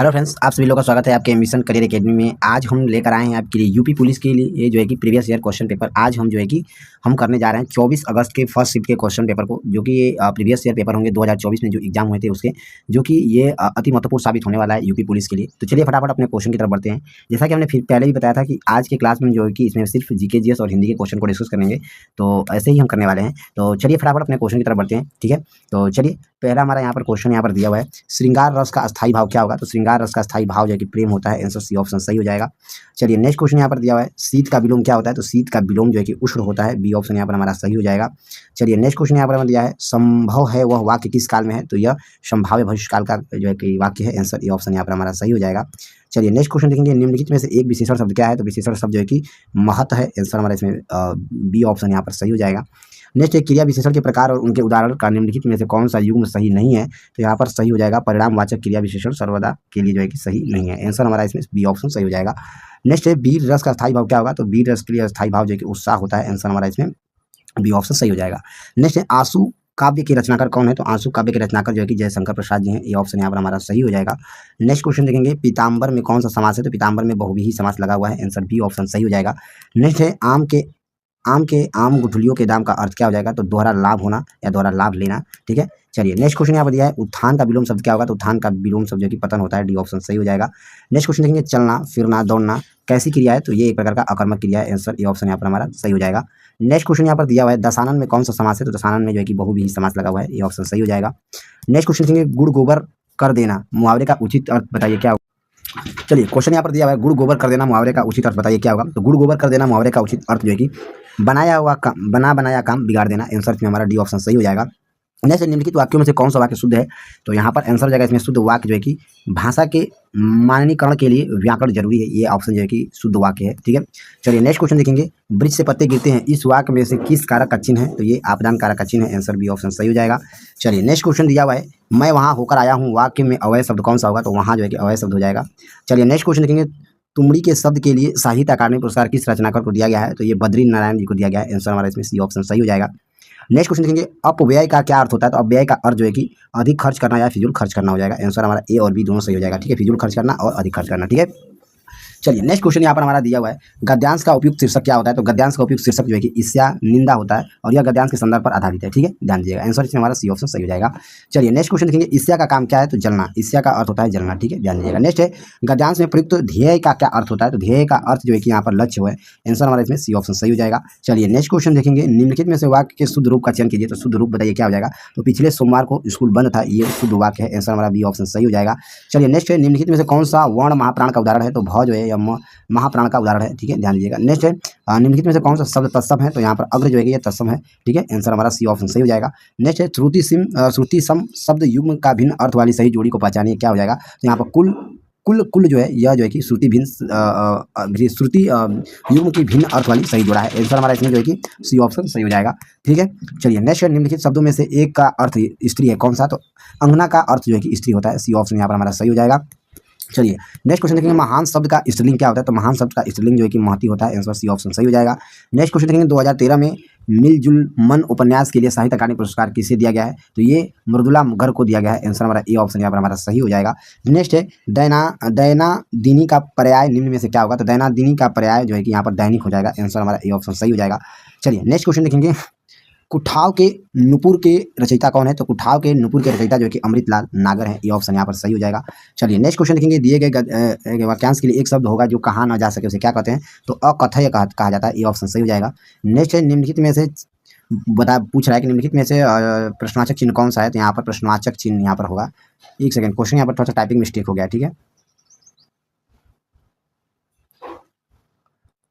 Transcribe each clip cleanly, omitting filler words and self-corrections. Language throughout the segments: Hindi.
हेलो फ्रेंड्स, आप सभी लोगों का स्वागत है आपके एम्बिशन करियर एकेडमी में। आज हम लेकर आए हैं आपके लिए यूपी पुलिस के लिए ये जो है कि प्रीवियस ईयर क्वेश्चन पेपर। आज हम जो है कि हम करने जा रहे हैं 24 अगस्त के फर्स्ट शिफ्ट के क्वेश्चन पेपर को, जो कि ये प्रीवियस ईयर पेपर होंगे 2024 में जो एग्जाम हुए थे उसके, जो कि ये अति महत्वपूर्ण साबित होने वाला है यूपी पुलिस के लिए। तो चलिए फटाफट अपने क्वेश्चन की तरफ बढ़ते हैं। जैसा कि हमने फिर पहले भी बताया था कि आज के क्लास में जो है कि इसमें सिर्फ जीके जीएस और हिंदी के क्वेश्चन को डिस्कस करेंगे, तो ऐसे ही हम करने वाले हैं। तो चलिए फटाफट अपने क्वेश्चन की तरफ बढ़ते हैं, ठीक है। तो चलिए पहला हमारा यहाँ पर क्वेश्चन यहाँ पर दिया हुआ है, श्रृंगार रस का अस्थायी भाव क्या होगा? तो श्रृंगार रस का अस्थायी भाव जो है कि प्रेम होता है। आंसर सी ऑप्शन सही हो जाएगा। चलिए नेक्स्ट क्वेश्चन यहाँ पर दिया हुआ है, शीत का विलोम क्या होता है? तो शीत का विलोम जो है कि उष्ण होता है। बी ऑप्शन यहाँ पर हमारा सही हो जाएगा। चलिए नेक्स्ट क्वेश्चन यहाँ पर हमें दिया है, संभव है वह वाक्य किस काल में है? तो यह संभाव्य भविष्यकाल का जो है कि वाक्य है। आंसर ए ऑप्शन यहाँ पर हमारा सही हो जाएगा। चलिए नेक्स्ट क्वेश्चन देखेंगे, निम्नलिखित में से एक विशेषण शब्द क्या है? तो विशेषण शब्द जो है कि महत्व है। आंसर हमारा इसमें बी ऑप्शन यहाँ पर सही हो जाएगा। नेक्स्ट एक क्रिया विशेषण के प्रकार और उनके उदाहरण का निम्नलिखित में से कौन सा युग्म सही नहीं है? तो यहाँ पर सही हो जाएगा, परिणामवाचक क्रिया विशेषण सर्वदा के लिए जो है कि सही नहीं है। आंसर हमारा इसमें बी ऑप्शन सही हो जाएगा। नेक्स्ट है, वीर रस का स्थायी भाव क्या होगा? तो वीर रस के लिए स्थायी भाव जो है कि उत्साह होता है। आंसर हमारा इसमें बी ऑप्शन सही हो जाएगा। नेक्स्ट है, आंसू काव्य के रचनाकार कौन है? तो आंसू काव्य के रचनाकार जो है कि जयशंकर प्रसाद जी हैं। ये ऑप्शन यहाँ पर हमारा सही हो जाएगा। नेक्स्ट क्वेश्चन देखेंगे, पीताम्बर में कौन सा समास है? तो पीताम्बर में बहुव्रीहि समास लगा हुआ है। आंसर बी ऑप्शन सही हो जाएगा। नेक्स्ट है, आम गुठलियों के दाम का अर्थ क्या हो जाएगा? तो दोहरा लाभ होना या दोहरा लाभ लेना, ठीक है। चलिए नेक्स्ट क्वेश्चन यहाँ पर दिया है, उत्थान का विलोम शब्द क्या होगा? तो उत्थान का विलोम शब्द जो कि पतन होता है। डी ऑप्शन सही हो जाएगा। नेक्स्ट क्वेश्चन देखेंगे, चलना फिरना दौड़ना कैसी क्रिया है? तो ये एक प्रकार का अकर्मक क्रिया है। आंसर ए ऑप्शन यहाँ पर हमारा सही हो जाएगा। नेक्स्ट क्वेश्चन यहाँ पर दिया हुआ है, दशानन में कौन सा समास है? तो दशानन में जो है कि बहुव्रीहि समास लगा हुआ है। ये ऑप्शन सही हो जाएगा। नेक्स्ट क्वेश्चन देखेंगे, गुड़ गोबर कर देना मुहावरे का उचित अर्थ बताइए क्या होगा? चलिए क्वेश्चन यहाँ पर दिया हुआ है, गुड़ गोबर कर देना मुहावरे का उचित अर्थ बताइए क्या होगा? तो गुड़ गोबर कर देना मुहावरे का उचित अर्थ जो है कि बनाया काम बिगाड़ देना। आंसर में हमारा डी ऑप्शन सही हो जाएगा। नेक्स्ट, निम्नलिखित वाक्यों में से कौन सा वाक्य शुद्ध है? तो यहाँ पर आंसर हो जाएगा इसमें शुद्ध वाक्य जो है कि भाषा के माननीकरण के लिए व्याकरण जरूरी है। ये ऑप्शन जो है कि शुद्ध वाक्य है, ठीक है। चलिए नेक्स्ट क्वेश्चन देखेंगे, वृक्ष से पत्ते गिरते हैं इस वाक्य में से किस कारक का चिन्ह है? तो ये आपदान कारक का चिन्ह है। आंसर बी ऑप्शन सही हो जाएगा। चलिए नेक्स्ट क्वेश्चन दिया हुआ है, मैं वहाँ होकर आया हूँ वाक्य में अवयव शब्द कौन सा होगा? तो वहाँ जो है कि अवयव शब्द हो जाएगा। चलिए नेक्स्ट क्वेश्चन देखेंगे, तुमड़ी के शब्द के लिए साहित्य अकादमी पुरस्कार किस रचनाकार को दिया गया है? तो ये बद्री नारायण जी को दिया गया है। आंसर हमारा इसमें सी ऑप्शन सही हो जाएगा। नेक्स्ट क्वेश्चन देखेंगे, अपव्यय का क्या अर्थ होता है? तो अपव्यय का अर्थ जो है कि अधिक खर्च करना या फिजूल खर्च करना हो जाएगा। आंसर हमारा ए और बी दोनों सही हो जाएगा, ठीक है। फिजूल खर्च करना और अधिक खर्च करना, ठीक है। चलिए नेक्स्ट क्वेश्चन यहाँ पर हमारा दिया हुआ है, गद्यांश का उपयुक्त शीर्षक क्या होता है? तो गद्यांश का उपयुक्त शीर्षक जो है कि ईर्ष्या निंदा होता है और यह गद्यांश के संदर्भ पर आधारित है, ठीक है। ध्यान दीजिएगा, आंसर इसमें हमारा सी ऑप्शन सही हो जाएगा। चलिए नेक्स्ट क्वेश्चन देखेंगे, ईर्ष्या का काम क्या है? तो जलना। ईर्ष्या का अर्थ होता है जलना, ठीक है। ध्यान दीजिएगा। नेक्स्ट है, गद्यांश में प्रयुक्त ध्येय का क्या अर्थ होता है? तो ध्येय का अर्थ जो है कि यहाँ पर लक्ष्य है। आंसर हमारा इसमें सी ऑप्शन सही हो जाएगा। चलिए नेक्स्ट क्वेश्चन देखेंगे, निम्नलिखित में से वाक्य के शुद्ध रूप का चयन कीजिए। तो शुद्ध रूप बताइए क्या हो जाएगा? तो पिछले सोमवार को स्कूल बंद था, ये शुद्ध वाक्य है। आंसर हमारा बी ऑप्शन सही हो जाएगा। चलिए नेक्स्ट है, निम्नलिखित में से कौन सा वर्ण महाप्राण का उदाहरण है? तो भ जो है या महाप्राण का उदाहरण है, ठीक है। ध्यान दीजिएगा। नेक्स्ट है, निम्नलिखित में से कौन सा शब्द तत्सम है? तो यहाँ पर अग्र जो है ये तत्सम है, ठीक है। आंसर हमारा सी ऑप्शन सही हो जाएगा। नेक्स्ट है, श्रुति सम शब्द युग्म का भिन्न अर्थ वाली सही जोड़ी को पहचानिए, क्या हो जाएगा? तो यहाँ पर कुल जो है यह जो है कि श्रुति युग्म की भिन्न अर्थ वाली सही जोड़ा है। आंसर हमारा इसमें जो है कि सी ऑप्शन सही हो जाएगा, ठीक है। चलिए नेक्स्ट, निम्नलिखित शब्दों में से एक का अर्थ स्त्री है, कौन सा? तो अंगना का अर्थ जो है कि स्त्री होता है। सी ऑप्शन यहाँ पर हमारा सही हो जाएगा। चलिए नेक्स्ट क्वेश्चन देखेंगे, महान शब्द का स्त्रीलिंग क्या होता है? तो महान शब्द का स्त्रीलिंग जो है कि महती होता है। आंसर सी ऑप्शन सही हो जाएगा। नेक्स्ट क्वेश्चन देखेंगे, 2013 में मिलजुल मन उपन्यास के लिए साहित्य अकादमी पुरस्कार किसे दिया गया है? तो ये मृदुला मुगर को दिया गया है। आंसर हमारा ए ऑप्शन यहाँ पर हमारा सही हो जाएगा। नेक्स्ट है, दैनादिनी का पर्याय निम्न में से क्या होगा? तो दैनादिनी का पर्याय जो है कि यहाँ पर दैनिक हो जाएगा। आंसर हमारा ए ऑप्शन सही हो जाएगा। चलिए नेक्स्ट क्वेश्चन देखेंगे, कुठाव के नुपुर के रचयिता कौन है? तो कुठाव के नुपुर के रचयिता जो है कि अमृतलाल नागर है। ये ऑप्शन यहाँ पर सही हो जाएगा। चलिए नेक्स्ट क्वेश्चन देखेंगे, दिए गए वाक्यांश के लिए एक शब्द होगा जो कहा ना जा सके, उसे क्या कहते हैं? तो अकथ्य कहा जाता है। ये ऑप्शन सही हो जाएगा। नेक्स्ट है, निम्नलिखित में से पूछ रहा है कि निम्नलिखित में से प्रश्नवाचक चिन्ह कौन सा है? तो यहाँ पर प्रश्नवाचक चिन्ह यहाँ पर होगा। एक सेकंड, क्वेश्चन यहाँ पर थोड़ा सा टाइपिंग मिस्टेक हो गया, ठीक है।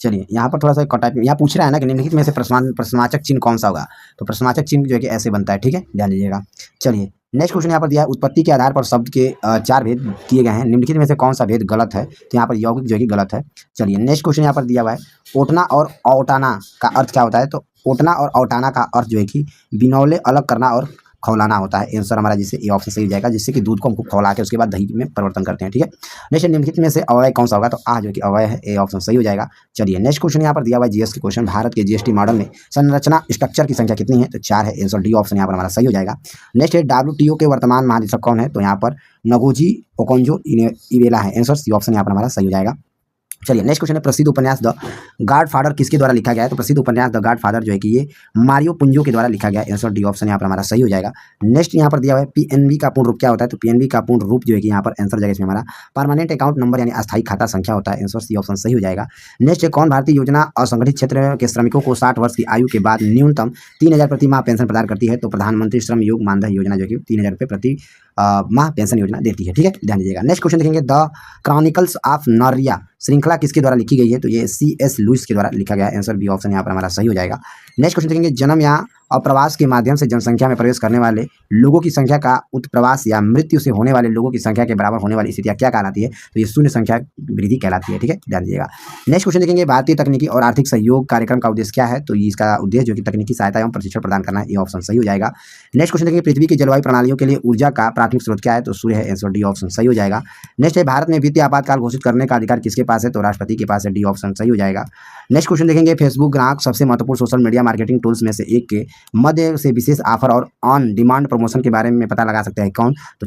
चलिए यहाँ पर थोड़ा सा टाइपिंग, यहाँ पूछ रहा है ना कि निम्नलिखित में से प्रश्नवाचक चिन्ह कौन सा होगा? तो प्रश्नवाचक चिन्ह जो है कि ऐसे बनता है, ठीक है। ध्यान दीजिएगा। चलिए नेक्स्ट क्वेश्चन यहाँ पर दिया है, उत्पत्ति के आधार पर शब्द के 4 भेद किए गए हैं, निम्नलिखित में से कौन सा भेद गलत है? तो यहाँ पर यौगिक जो है कि गलत है। चलिए नेक्स्ट क्वेश्चन यहाँ पर दिया हुआ है, ओटना और औटाना का अर्थ क्या होता है? तो ओटना और औटाना का अर्थ जो है कि बिनौले अलग करना और खौलाना होता है, आंसर हमारा जिससे ए ऑप्शन सही हो जाएगा, जिससे कि दूध को हम खूब खौला के उसके बाद दही में परिवर्तन करते हैं। ठीक है, नेक्स्ट निम्नलिखित में से अवयव कौन सा होगा, तो आ जो कि अवयव है, ए ऑप्शन सही हो जाएगा। चलिए नेक्स्ट क्वेश्चन यहाँ पर दिया हुआ है जीएस के क्वेश्चन, भारत के जीएसटी मॉडल में संरचना स्ट्रक्चर की संख्या कितनी है, तो 4 है, आंसर डी ऑप्शन यहाँ पर हमारा सही हो जाएगा। नेक्स्ट है WTO के वर्तमान महानिदेशक कौन है, तो यहाँ पर नगोजी ओकोंजो इवेला है, आंसर सी ऑप्शन यहाँ पर हमारा सही हो जाएगा। चलिए नेक्स्ट क्वेश्चन है, प्रसिद्ध उपन्यास द गॉडफादर किसके द्वारा लिखा गया है, तो प्रसिद्ध उपन्यास द गॉडफादर जो है कि ये मारियो पुंजो के द्वारा लिखा गया है, आंसर डी ऑप्शन यहाँ पर हमारा सही हो जाएगा। नेक्स्ट यहाँ पर दिया हुआ है पीएनबी का पूर्ण रूप क्या होता है, तो पीएनबी का पूर्ण रूप जो है कि यहाँ पर आंसर जाएगा इसमें हमारा परमानेंट अकाउंट नंबर यानी अस्थायी खाता संख्या होता है, आंसर सी ऑप्शन सही हो जाएगा। नेक्स्ट है, कौन भारतीय योजना असंगठित क्षेत्र के श्रमिकों को 60 वर्ष की आयु के बाद न्यूनतम 3000 प्रति माह पेंशन प्रदान करती है, तो प्रधानमंत्री श्रम योग मानधन योजना जो कि 3000 रुपये प्रति माह पेंशन योजना देती है। ठीक है, ध्यान दीजिएगा। नेक्स्ट क्वेश्चन देखेंगे, द क्रॉनिकल्स ऑफ नार्निया श्रृंखला किसके द्वारा लिखी गई है, तो ये C.S. लुइस के द्वारा लिखा गया है, आंसर बी ऑप्शन यहाँ पर हमारा सही हो जाएगा। नेक्स्ट क्वेश्चन देखेंगे, जन्म या अप्रवास के माध्यम से जनसंख्या में प्रवेश करने वाले लोगों की संख्या का उत्प्रवास या मृत्यु से होने वाले लोगों की संख्या के बराबर होने वाली स्थितियाँ क्या कहलाती है, तो ये शून्य संख्या वृद्धि कहलाती है। ठीक है, ध्यान दीजिएगा। नेक्स्ट क्वेश्चन देखेंगे, भारतीय तकनीकी और आर्थिक सहयोग कार्यक्रम का उद्देश्य क्या है, तो इसका उद्देश्य जो कि तकनीकी सहायता एवं प्रशिक्षण प्रदान करना है, ये ऑप्शन सही हो जाएगा। नेक्स्ट क्वेश्चन देखेंगे, पृथ्वी की जलवायु प्रणालियों के लिए ऊर्जा का प्राथमिक स्रोत क्या है, तो सूर्य है, आंसर डी ऑप्शन सही हो जाएगा। नेक्स्ट है, भारत में वित्तीय आपातकाल घोषित करने का अधिकार किसके पास है, तो राष्ट्रपति के पास है, डी ऑप्शन सही हो जाएगा। नेक्स्ट क्वेश्चन देखेंगे, फेसबुक ग्राहक सबसे महत्वपूर्ण सोशल मीडिया मार्केटिंग टूल्स में से एक के मध्य से विशेष ऑफर और ऑन डिमांड प्रमोशन के बारे में पता लगा सकते हैं कौन, तो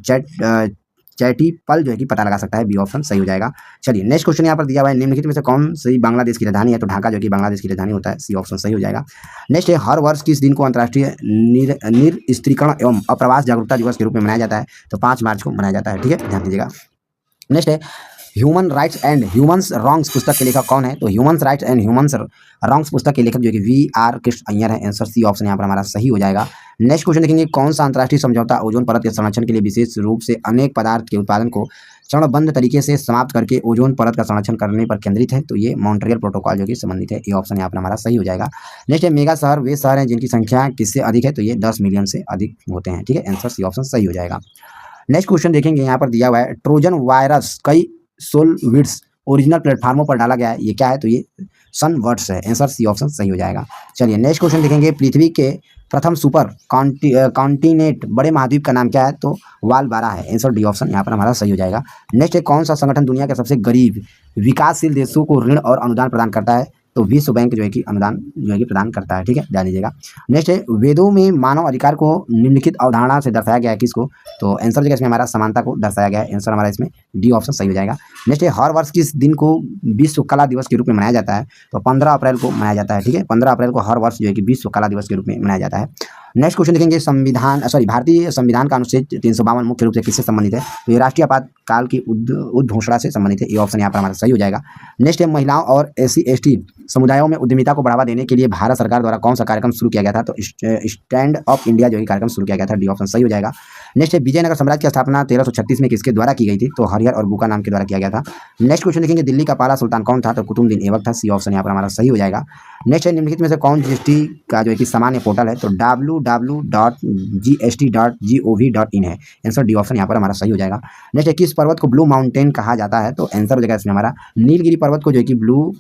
चैटीपल जो है कि पता लगा सकता है, बी ऑप्शन सही हो जाएगा। चलिए नेक्स्ट क्वेश्चन यहाँ पर दिया हुआ है, निम्नलिखित में से कौन सी बांग्लादेश की राजधानी है, तो ढाका जो कि बांग्लादेश की राजधानी होता है, सी ऑप्शन सही हो जाएगा। नेक्स्ट है, हर वर्ष किस दिन को अंतर्राष्ट्रीय निरस्त्रीकरण एवं अप्रवास जागरूकता दिवस के रूप में मनाया जाता है, तो 5 मार्च को मनाया जाता है। ठीक है, ध्यान दीजिएगा। नेक्स्ट है, human rights and humans wrongs पुस्तक के लेखक कौन है, तो humans rights and humans wrongs पुस्तक के लेखक जो कि V.R. कृष्ण अय्यर है, आंसर सी ऑप्शन यहाँ पर हमारा सही हो जाएगा। नेक्स्ट क्वेश्चन देखेंगे, कौन सा अंतर्राष्ट्रीय समझौता ओजोन परत के संरक्षण के लिए विशेष रूप से अनेक पदार्थ के उत्पादन को चरणबद्ध तरीके से समाप्त करके ओजोन परत का संरक्षण करने पर केंद्रित है, तो ये मॉन्ट्रियल प्रोटोकॉल जो कि संबंधित है, ये ऑप्शन यहाँ पर हमारा सही हो जाएगा। नेक्स्ट है, मेगा शहर वे शहर हैं जिनकी संख्या किससे अधिक है, तो ये 10 मिलियन से अधिक होते हैं। ठीक है, आंसर सी ऑप्शन सही हो जाएगा। नेक्स्ट क्वेश्चन देखेंगे, यहाँ पर दिया हुआ है, ट्रोजन वायरस कई सोलविड्स ओरिजिनल प्लेटफार्मों पर डाला गया है, ये क्या है, तो ये सनवर्ड्स है, आंसर सी ऑप्शन सही हो जाएगा। चलिए नेक्स्ट क्वेश्चन देखेंगे, पृथ्वी के प्रथम सुपर कॉन्टिनेंट बड़े महाद्वीप का नाम क्या है, तो वालबारा है, आंसर डी ऑप्शन यहाँ पर हमारा सही हो जाएगा। नेक्स्ट है, कौन सा संगठन दुनिया के सबसे गरीब विकासशील देशों को ऋण और अनुदान प्रदान करता है, तो विश्व बैंक जो है कि अनुदान जो है कि प्रदान करता है। ठीक है, ध्यान दीजिएगा। नेक्स्ट है, वेदों में मानव अधिकार को निम्नलिखित अवधारणा से दर्शाया गया है किसको, तो आंसर जो इसमें हमारा समानता को दर्शाया गया है, आंसर हमारा इसमें डी ऑप्शन सही हो जाएगा। नेक्स्ट है, हर वर्ष किस दिन को विश्व कला दिवस के रूप में मनाया जाता है, तो 15 अप्रैल को मनाया जाता है। ठीक है, 15 अप्रैल को हर वर्ष जो है कि विश्व कला दिवस के रूप में मनाया जाता है। नेक्स्ट क्वेश्चन देखेंगे, भारतीय संविधान का अनुच्छेद 352 मुख्य रूप से किससे संबंधित है, तो ये राष्ट्रीय आपातकाल की उद्घोषणा से संबंधित है, ये ऑप्शन यहाँ पर हमारा सही हो जाएगा। नेक्स्ट है, महिलाओं और SC/ST समुदायों में उद्यमिता को बढ़ावा देने के लिए भारत सरकार द्वारा कौन सा कार्यक्रम शुरू किया गया था, तो स्टैंड अप इंडिया जो है कार्यक्रम शुरू किया गया था, डी ऑप्शन सही हो जाएगा। नेक्स्ट है, विजयनगर साम्राज्य की स्थापना 1336 में किसके द्वारा की गई थी, तो हरिहर और बुका नाम के द्वारा किया गया था। नेक्स्ट क्वेश्चन देखेंगे, दिल्ली का पहला सुल्तान कौन था, तो कुतुबुद्दीन ऐबक था, सी ऑप्शन यहाँ पर हमारा सही हो जाएगा। नेक्स्ट है, निम्नलिखित में से कौन GST का जो है कि सामान्य पोर्टल है, तो www.gst.gov.in है, आंसर डी ऑप्शन यहाँ पर हमारा सही हो जाएगा। नेक्स्ट है, किस पर्वत को ब्लू माउंटेन कहा जाता है, तो आंसर हो जाएगा इसमें हमारा नीलगिरी पर्वत को जो है कि ब्लू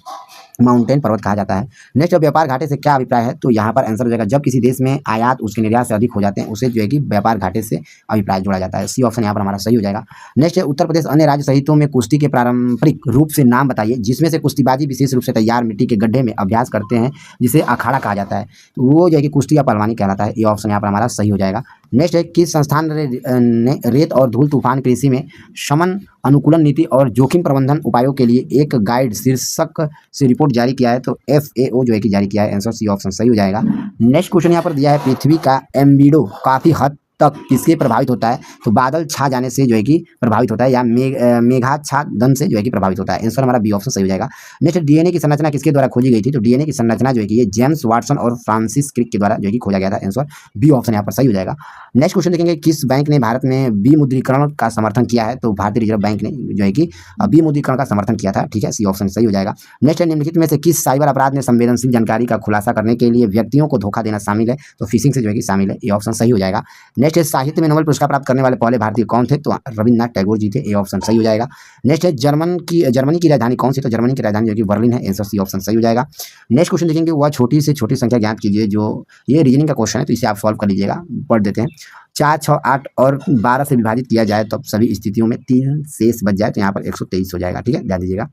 माउंटेन पर्वत कहा जाता है। नेक्स्ट, व्यापार घाटे से क्या अभिप्राय है, तो यहाँ पर आंसर हो जाएगा, जब किसी देश में आयात उसके निर्यात से अधिक हो जाते हैं उसे जो है कि व्यापार घाटे से अभिप्राय जोड़ा जाता है, सी ऑप्शन यहाँ पर हमारा सही हो जाएगा। नेक्स्ट है, उत्तर प्रदेश अन्य राज्य साहित्यों में कुश्ती के पारंपरिक रूप से नाम बताइए जिसमें से कुश्तीबाजी विशेष रूप से तैयार मिट्टी के गड्ढे में अभ्यास करते हैं जिसे अखाड़ा कहा जाता है, तो वो जो है कि कुश्ती या पहलवानी कहलाता है, ये ऑप्शन यहाँ पर हमारा सही हो जाएगा। नेक्स्ट है, किस संस्थान ने रेत और धूल तूफान कृषि में शमन अनुकूलन नीति और जोखिम प्रबंधन उपायों के लिए एक गाइड शीर्षक से रिपोर्ट जारी किया है, तो FAO जो है कि जारी किया है, आंसर सी ऑप्शन सही हो जाएगा। नेक्स्ट क्वेश्चन यहाँ पर दिया है, पृथ्वी का एम्बिडो काफ़ी हद तक किससे प्रभावित होता है, तो बादल छा जाने से जो है कि प्रभावित होता है या मेघाच्छादन से जो है कि प्रभावित होता है, आंसर हमारा बी ऑप्शन सही हो जाएगा। नेक्स्ट, DNA की संरचना किसके द्वारा खोजी गई थी, तो DNA की संरचना जो है कि ये जेम्स वाटसन और फ्रांसिस क्रिक के द्वारा जो है कि खोजा गया था, आंसर बी ऑप्शन यहाँ पर सही हो जाएगा। नेक्स्ट क्वेश्चन देखेंगे, किस बैंक ने भारत में विमुद्रीकरण का समर्थन किया है, तो भारतीय रिजर्व बैंक ने जो है कि विमुद्रीकरण का समर्थन किया था। ठीक है, सी ऑप्शन सही हो जाएगा। नेक्स्ट, निम्नलिखित में से किस साइबर अपराध में संवेदनशील जानकारी का खुलासा करने के लिए व्यक्तियों को धोखा देना शामिल है, तो फिशिंग से जो है कि शामिल है, ये ऑप्शन सही हो जाएगा। नेक्स्ट, नेक्स्ट है साहित्य में नोबेल पुरस्कार प्राप्त करने वाले पहले भारतीय कौन थे? तो रविन्द्रनाथ टैगोर जी थे, ए ऑप्शन सही हो जाएगा। नेक्स्ट है जर्मनी की राजधानी कौन सी? तो जर्मनी की राजधानी जो कि बर्लिन है, आंसर सी ऑप्शन सही हो जाएगा। नेक्स्ट क्वेश्चन देखेंगे, वह छोटी से छोटी संख्या ज्ञात कीजिए। जो ये रीजनिंग का क्वेश्चन है तो इसे आप सॉल्व कर लीजिएगा, पढ़ देते हैं। 4, 6, 8 और 12 से विभाजित किया जाए तो सभी स्थितियों में 3 शेष बच जाए तो यहाँ पर 123 हो जाएगा। ठीक है, ध्यान दीजिएगा।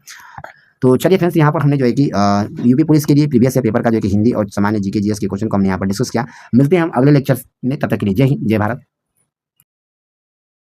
तो चलिए फ्रेंड्स, यहाँ पर हमने जो है कि यूपी पुलिस के लिए प्रीवियस ईयर पेपर का जो है कि हिंदी और सामान्य जीके जीएस के क्वेश्चन को हमने यहाँ पर डिस्कस किया। मिलते हैं हम अगले लेक्चर में, तब तक के लिए जय हिंद, जय भारत।